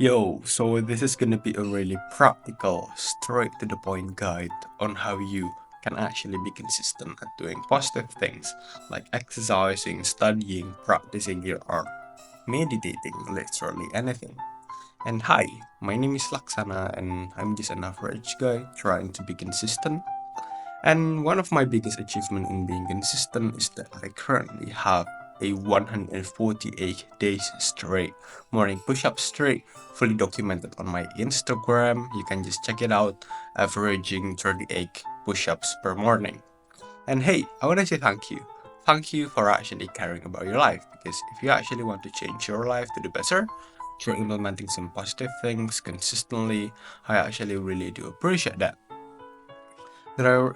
So this is gonna be a really practical, straight to the point guide on how you can actually be consistent at doing positive things like exercising, studying, practicing your art, meditating, literally anything. And hi, my name is Laksana and I'm just an average guy trying to be consistent. And one of my biggest achievements in being consistent is that I currently have a 148 days straight morning push-up streak fully documented on my Instagram. You can just check it out, averaging 38 push-ups per morning. And hey, I want to say thank you. Thank you for actually caring about your life because if you actually want to change your life to the better through implementing some positive things consistently, I actually really do appreciate that. There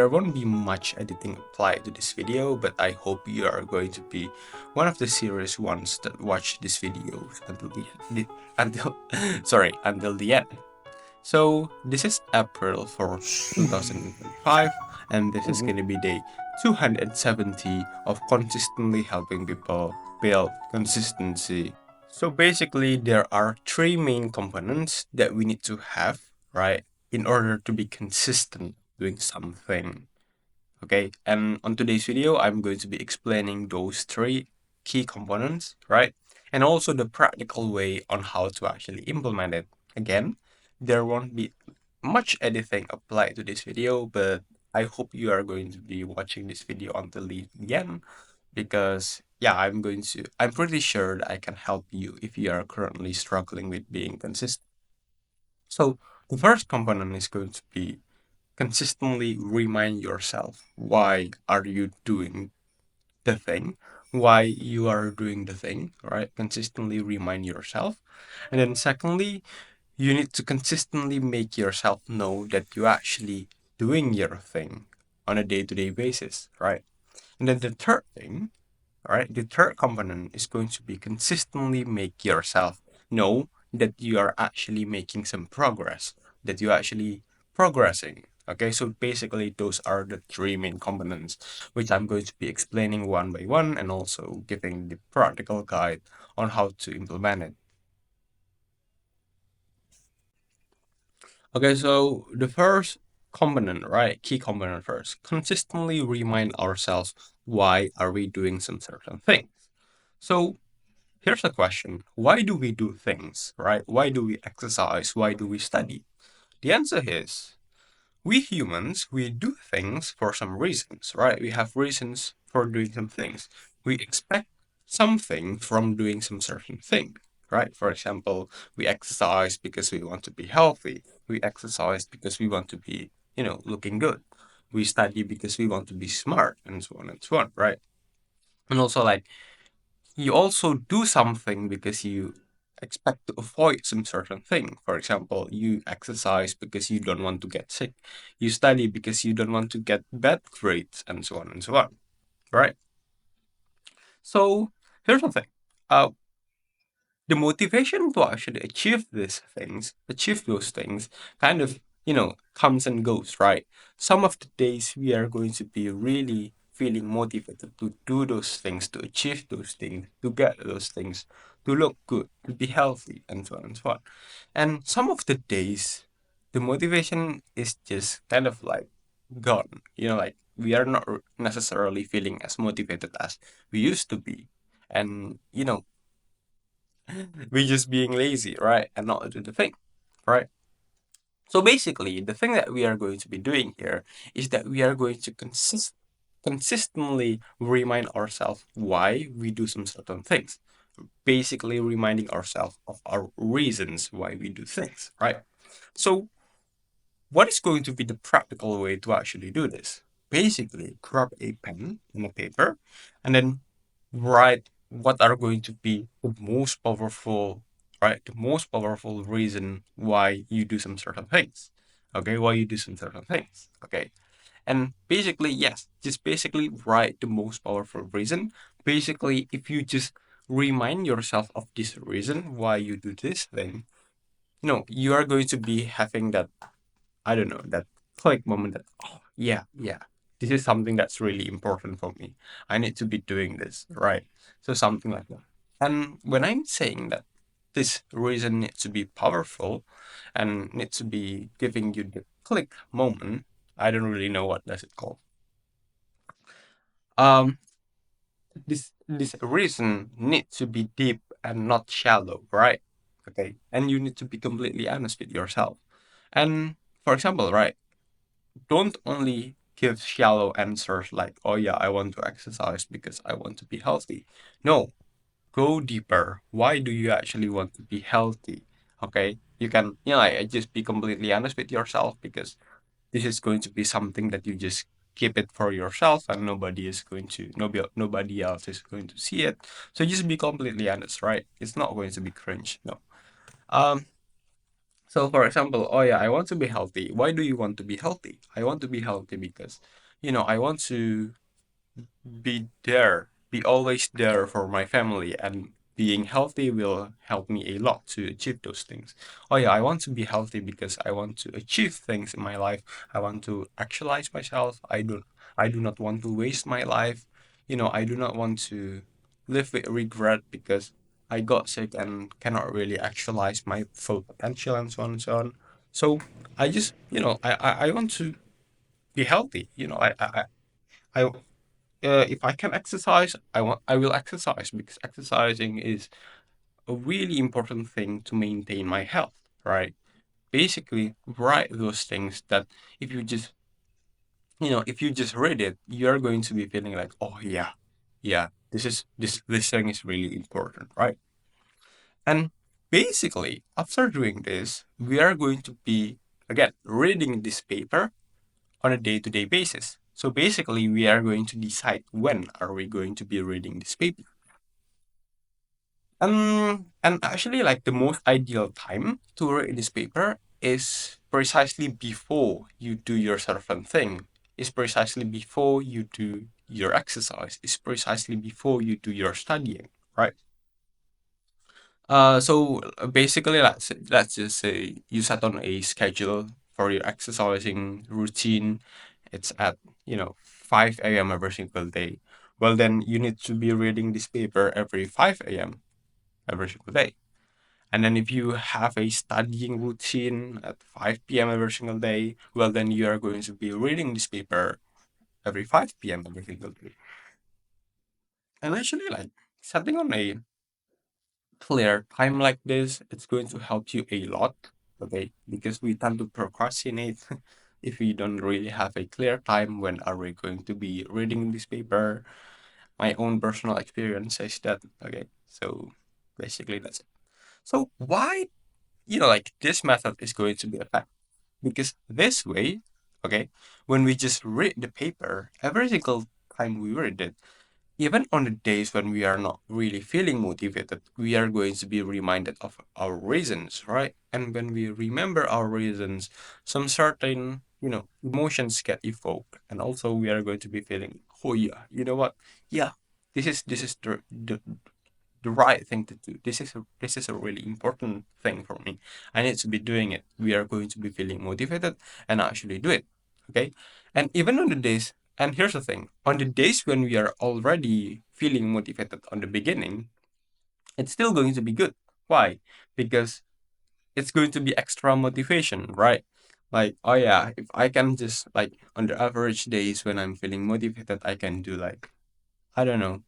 won't be much editing applied to this video, but I hope you are going to be one of the serious ones that watch this video until until until the end. So this is April for 2025, and this is Mhm. gonna be day 270 of consistently helping people build consistency. So basically, there are three main components that we need to have, right, in order to be consistent doing something. Okay, and on today's video, I'm going to be explaining those three key components, right, and also the practical way on how to actually implement it. Again, there won't be much editing applied to this video, but I hope you are going to be watching this video until the end because yeah, I'm pretty sure that I can help you if you are currently struggling with being consistent. So the first component is going to be consistently remind yourself why are you doing the thing, why you are doing the thing, right? Consistently remind yourself. And then secondly, you need to consistently make yourself know that you're actually doing your thing on a day-to-day basis, right? And then the third thing, all right, the third component is going to be consistently make yourself know that you are actually making some progress, that you're actually progressing. Okay, so basically, those are the three main components, which I'm going to be explaining one by one and also giving the practical guide on how to implement it. Okay, so the first component, right, key component first, consistently remind ourselves why are we doing some certain things. So here's a question. Why do we do things, right? Why do we exercise? Why do we study? The answer is we humans, we do things for some reasons, right? We have reasons for doing some things. We expect something from doing some certain thing, right? For example, we exercise because we want to be healthy. We exercise because we want to be, looking good. We study because we want to be smart and so on and so on, right? And also like you also do something because you expect to avoid some certain thing. For example, you exercise because you don't want to get sick. You study because you don't want to get bad grades, and so on and so on. Right? So here's the thing. Uh, the motivation to actually achieve those things, kind of, comes and goes, right? Some of the days we are going to be really feeling motivated to do those things, to achieve those things, to get those things, to look good, to be healthy, and so on and so on. And some of the days, the motivation is just kind of like gone. Like we are not necessarily feeling as motivated as we used to be. And, we just being lazy, right? And not do the thing, right? So basically, the thing that we are going to be doing here is that we are going to consistently remind ourselves why we do some certain things. Basically, reminding ourselves of our reasons why we do things, right? So, what is going to be the practical way to actually do this? Basically, grab a pen and a paper and then write what are going to be the most powerful, right? The most powerful reason why you do some certain things. Okay, why you do some certain things. Okay. And basically, yes, just basically write the most powerful reason. Basically, if you just remind yourself of this reason why you do this thing, you are going to be having that, I don't know, that click moment that, oh, yeah, yeah, this is something that's really important for me. I need to be doing this, right? So something like that. And when I'm saying that, this reason needs to be powerful and needs to be giving you the click moment. I don't really know what does it called. Um, this reason needs to be deep and not shallow, right? Okay, and you need to be completely honest with yourself. And for example, right, don't only give shallow answers like, oh yeah, I want to exercise because I want to be healthy. No, go deeper. Why do you actually want to be healthy? Okay, you can, just be completely honest with yourself, because this is going to be something that you just keep it for yourself, and nobody else is going to see it. So just be completely honest, right? It's not going to be cringe. No. Um, so for example, oh yeah, I want to be healthy. Why do you want to be healthy? I want to be healthy because, I want to be always there for my family, and being healthy will help me a lot to achieve those things. Oh yeah, I want to be healthy because I want to achieve things in my life. I want to actualize myself. I do not want to waste my life. I do not want to live with regret because I got sick and cannot really actualize my full potential, and so on and so on. So I just, I want to be healthy. I if I can exercise, I will exercise, because exercising is a really important thing to maintain my health, right? Basically, write those things that if you just if you just read it, you're going to be feeling like, oh yeah, yeah, this thing is really important, right? And basically, after doing this, we are going to be again reading this paper on a day-to-day basis. So basically, we are going to decide when are we going to be reading this paper. And actually, like, the most ideal time to read this paper is precisely before you do your certain thing. Is precisely before you do your exercise. Is precisely before you do your studying, right? So basically, let's just say you set on a schedule for your exercising routine. It's at 5 a.m. every single day. Well, then you need to be reading this paper every 5 a.m. every single day. And then if you have a studying routine at 5 p.m. every single day, well, then you are going to be reading this paper every 5 p.m. every single day. And actually, like, setting on a clear time like this, it's going to help you a lot, okay? Because we tend to procrastinate if we don't really have a clear time when are we going to be reading this paper. My own personal experience says that, okay? So basically, that's it. So why, like, this method is going to be effective? Because this way, okay, when we just read the paper, every single time we read it, even on the days when we are not really feeling motivated, we are going to be reminded of our reasons, right? And when we remember our reasons, some certain, emotions get evoked. And also we are going to be feeling, oh yeah, you know what? Yeah, this is the right thing to do. This is a really important thing for me. I need to be doing it. We are going to be feeling motivated and actually do it. Okay. And even on the days, and here's the thing, on the days when we are already feeling motivated on the beginning, it's still going to be good. Why? Because it's going to be extra motivation, right? Like, oh yeah, if I can just, like, on the average days when I'm feeling motivated, I can do, like, I don't know,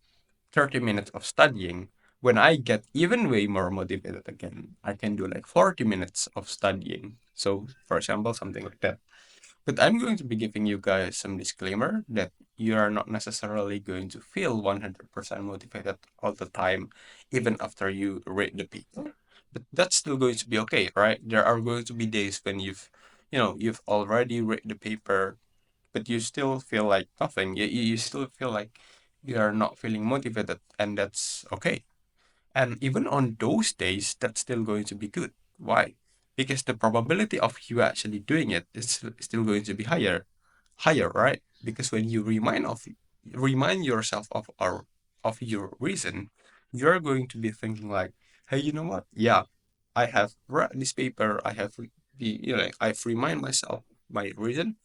30 minutes of studying. When I get even way more motivated again, I can do like 40 minutes of studying. So, for example, something like that. But I'm going to be giving you guys some disclaimer that you are not necessarily going to feel 100% motivated all the time, even after you read the paper. But that's still going to be okay, right? There are going to be days when you've already read the paper, but you still feel like nothing. You still feel like you are not feeling motivated, and that's okay. And even on those days, that's still going to be good. Why? Because the probability of you actually doing it is still going to be higher, right? Because when you remind yourself of your reason, you're going to be thinking like, hey, you know what? Yeah, I have read this paper. I have I've remind myself my reason,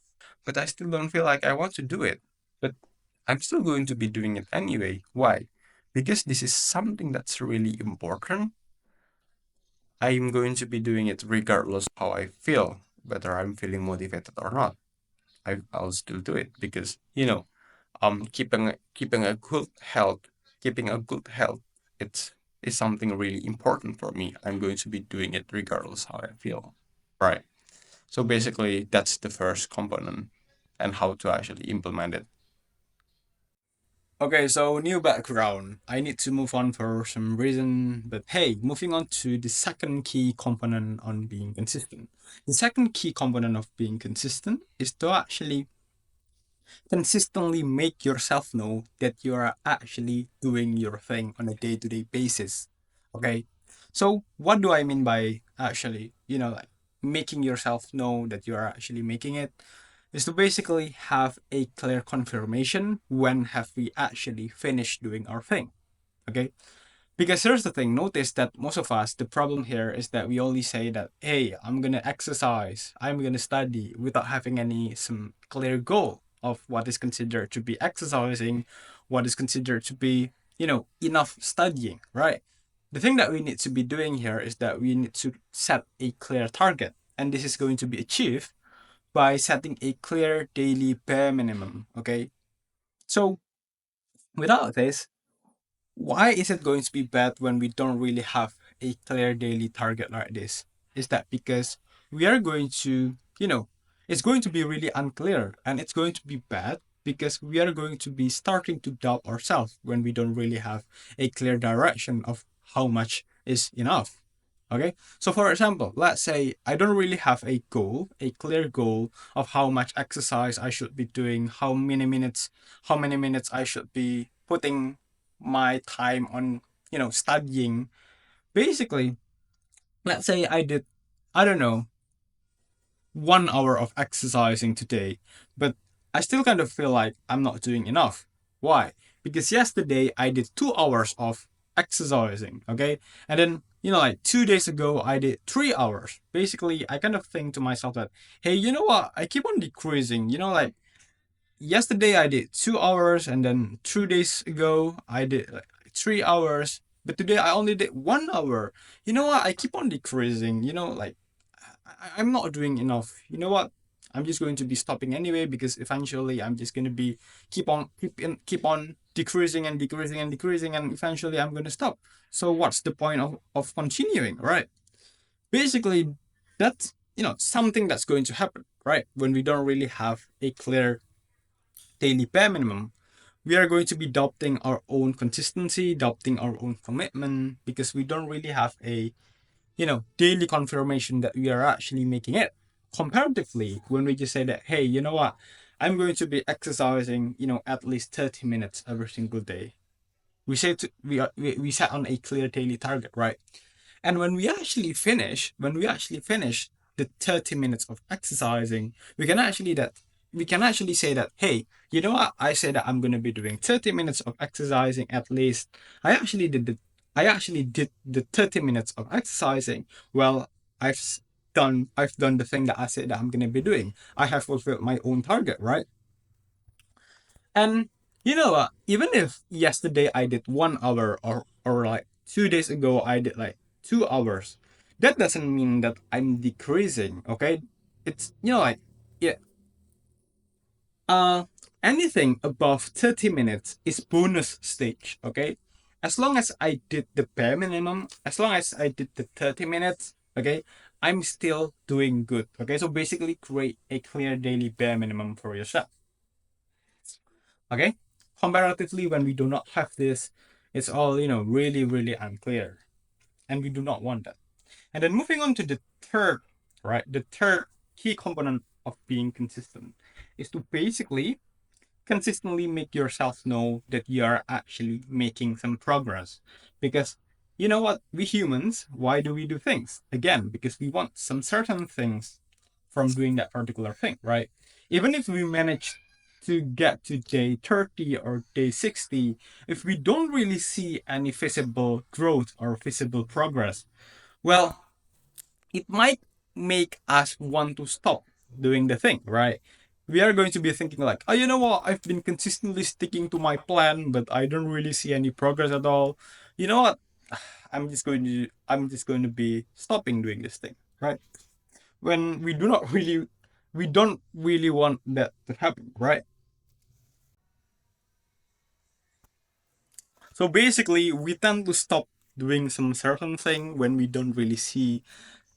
but I still don't feel like I want to do it. But I'm still going to be doing it anyway. Why? Because this is something that's really important. I'm going to be doing it regardless how I feel, whether I'm feeling motivated or not. I'll still do it because keeping a good health, keeping a good health, it's is something really important for me. I'm going to be doing it regardless how I feel. Right. So basically, that's the first component and how to actually implement it. Okay, so new background. I need to move on for some reason, but hey, moving on to the second key component on being consistent. The second key component of being consistent is to actually consistently make yourself know that you are actually doing your thing on a day-to-day basis. Okay, so what do I mean by actually, like making yourself know that you are actually making it? Is to basically have a clear confirmation when have we actually finished doing our thing. Okay, because here's the thing, notice that most of us, the problem here is that we only say that, hey, I'm gonna exercise, I'm gonna study without having any some clear goal of what is considered to be exercising, what is considered to be, enough studying, right? The thing that we need to be doing here is that we need to set a clear target. And this is going to be achieved by setting a clear daily bare minimum. Okay. So without this, why is it going to be bad when we don't really have a clear daily target like this? Is that because we are going to, it's going to be really unclear and it's going to be bad because we are going to be starting to doubt ourselves when we don't really have a clear direction of how much is enough. Okay. So for example, let's say I don't really have a goal, a clear goal of how much exercise I should be doing, how many minutes I should be putting my time on, studying. Basically, let's say I did, I don't know, 1 hour of exercising today, but I still kind of feel like I'm not doing enough. Why? Because yesterday I did 2 hours of exercising, okay? And then, like 2 days ago, I did 3 hours. Basically, I kind of think to myself that, hey, you know what? I keep on decreasing, like yesterday I did 2 hours, and then 2 days ago I did like 3 hours, but today I only did 1 hour. You know what? I keep on decreasing. Like I'm not doing enough. You know what? I'm just going to be stopping anyway because eventually I'm just going to be keep on decreasing and decreasing and decreasing, and eventually I'm going to stop. So what's the point of continuing, right? Basically, that's something that's going to happen, right? When we don't really have a clear daily bare minimum, we are going to be doubting our own consistency, doubting our own commitment because we don't really have a daily confirmation that we are actually making it. Comparatively, when we just say that, hey, you know what, I'm going to be exercising, at least 30 minutes every single day. We set on a clear daily target, right? And when we actually finish the 30 minutes of exercising, we can actually say that, hey, you know what? I said that I'm gonna be doing 30 minutes of exercising at least. I actually did the I actually did the 30 minutes of exercising. Well, I've done the thing that I said that I'm gonna be doing. I have fulfilled my own target, right? And you know what? Even if yesterday I did 1 hour or like 2 days ago I did like 2 hours, that doesn't mean that I'm decreasing. Okay, it's like yeah, uh, anything above 30 minutes is bonus stage. Okay, as long as I did the bare minimum, as long as I did the 30 minutes, okay, I'm still doing good. Okay, so basically create a clear daily bare minimum for yourself. Okay, comparatively when we do not have this, it's all really really unclear, and we do not want that. And then moving on to the third, right, the third key component of being consistent is to basically consistently make yourself know that you are actually making some progress. Because you know what, we humans, why do we do things? Again, because we want some certain things from doing that particular thing, right? Even if we manage to get to day 30 or day 60, if we don't really see any visible growth or visible progress, well, it might make us want to stop doing the thing, right? We are going to be thinking like, oh, you know what? I've been consistently sticking to my plan, but I don't really see any progress at all. You know what? I'm just going to be stopping doing this thing, right? When we don't really want that to happen, right? So basically, we tend to stop doing some certain thing when we don't really see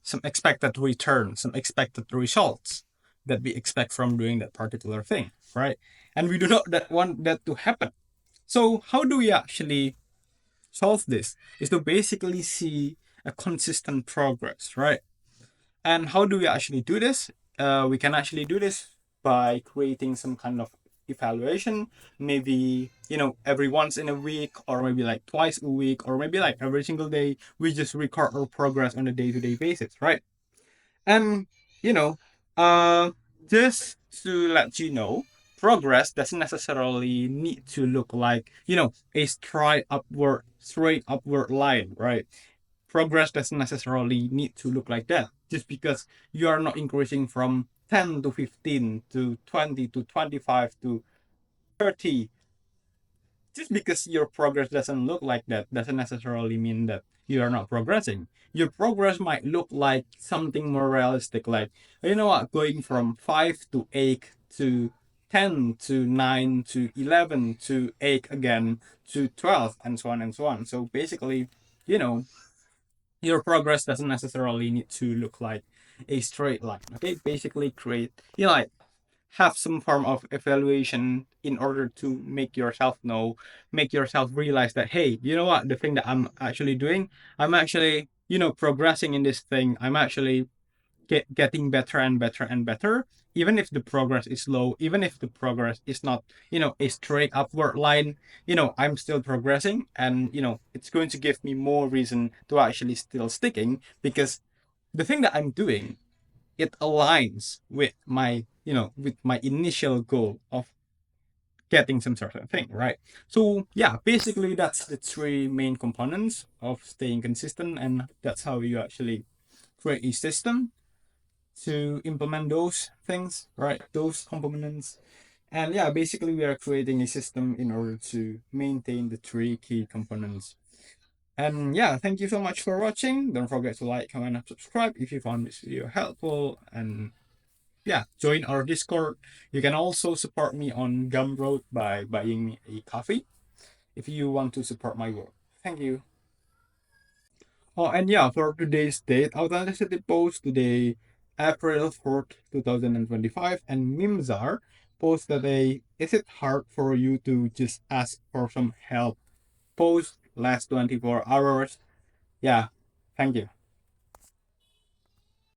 some expected return, some expected results that we expect from doing that particular thing, right? And we do not want that to happen. So how do we actually solve this? Is to basically see a consistent progress, right? And how do we actually do this? We can actually do this by creating some kind of evaluation, maybe, every once in a week, or maybe like twice a week, or maybe like every single day. We just record our progress on a day-to-day basis, right? And, you know, uh, just to let you know, progress doesn't necessarily need to look like, a straight upward line, right? Progress doesn't necessarily need to look like that. Just because you are not increasing from 10 to 15 to 20 to 25 to 30, just because your progress doesn't look like that doesn't necessarily mean that you are not progressing. Your progress might look like something more realistic, like, going from 5 to 8 to 10 to 9 to 11 to 8 again to 12, and so on and so on. So basically, you know, your progress doesn't necessarily need to look like a straight line. Okay, basically create, like, have some form of evaluation in order to make yourself realize that, hey, you know what, the thing that I'm actually doing, I'm actually, progressing in this thing. I'm actually getting better and better and better, even if the progress is slow, even if the progress is not, a straight upward line. I'm still progressing, and it's going to give me more reason to actually still sticking, because the thing that I'm doing, it aligns with my initial goal of getting some certain thing, right? So yeah, basically that's the three main components of staying consistent, and that's how you actually create a system to implement those things, right? Those components. And yeah, basically we are creating a system in order to maintain the three key components. And yeah, thank you so much for watching. Don't forget to like, comment, and subscribe if you found this video helpful. And yeah, join our Discord. You can also support me on Gumroad by buying me a coffee if you want to support my work. Thank you. Oh, and yeah, for today's date, Authenticity post today, April 4th, 2025, and Mimzar posted a "Is it hard for you to just ask for some help?" post last 24 hours. Yeah, thank you.